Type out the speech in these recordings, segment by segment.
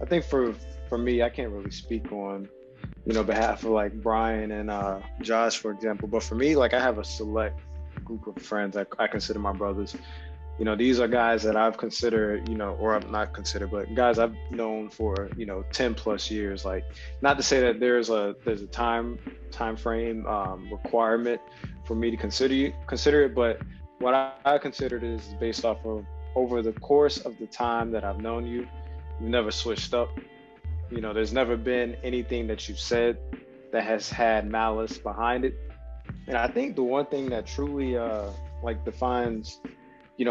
I think for me, I can't really speak on, behalf of like Brian and Josh, for example. But for me, like I have a select group of friends I consider my brothers. These are guys that I've considered, or I'm not considered, but guys I've known for, 10 plus years. Like, not to say that there's a time frame requirement for me to consider it, but what I consider it is based off of over the course of the time that I've known you, you've never switched up. There's never been anything that you've said that has had malice behind it. And I think the one thing that truly defines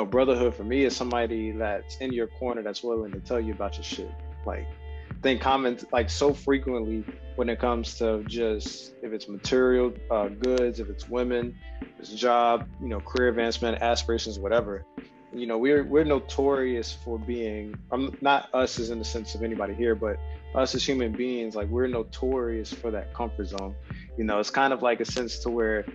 brotherhood for me is somebody that's in your corner that's willing to tell you about your shit. Like, they comment like so frequently when it comes to just if it's material goods, if it's women, if it's job, career advancement, aspirations, whatever. We're notorious for being, not us as in the sense of anybody here, but us as human beings, like we're notorious for that comfort zone. It's kind of like a sense to where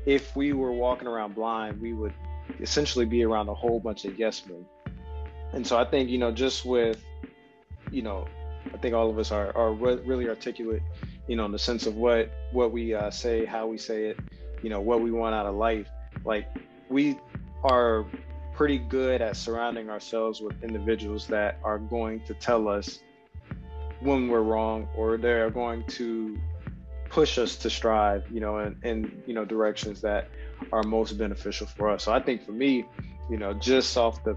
if we were walking around blind, we would essentially be around a whole bunch of yes men. And so I think, just with, I think all of us are really articulate, in the sense of what we say, how we say it, what we want out of life. Like, we are pretty good at surrounding ourselves with individuals that are going to tell us when we're wrong, or they're going to push us to strive, in directions that are most beneficial for us. So I think for me, just off the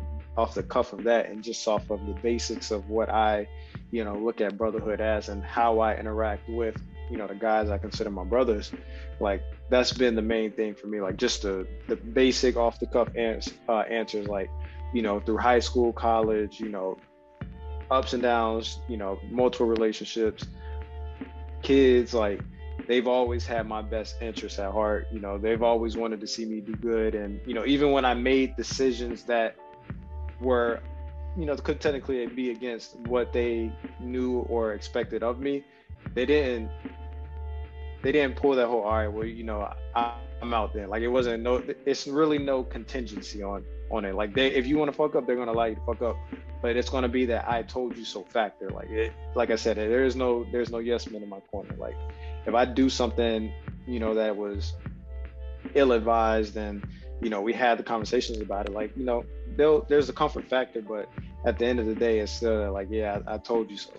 cuff of that, and just off of the basics of what I, look at brotherhood as, and how I interact with, the guys I consider my brothers, like that's been the main thing for me. Like just the basic off the cuff answers, like, through high school, college, ups and downs, multiple relationships, kids, like they've always had my best interests at heart. They've always wanted to see me do good. And, even when I made decisions that were, could technically be against what they knew or expected of me, they didn't pull that whole, all right, well, I'm out there. Like, it's really no contingency on it. Like, if you want to fuck up, they're going to allow you to fuck up, but it's going to be that I told you so factor. Like I said, there's no yes men in my corner. Like, if I do something, that was ill-advised, and, we had the conversations about it, like, there's a comfort factor, but at the end of the day, it's still like, yeah, I told you so.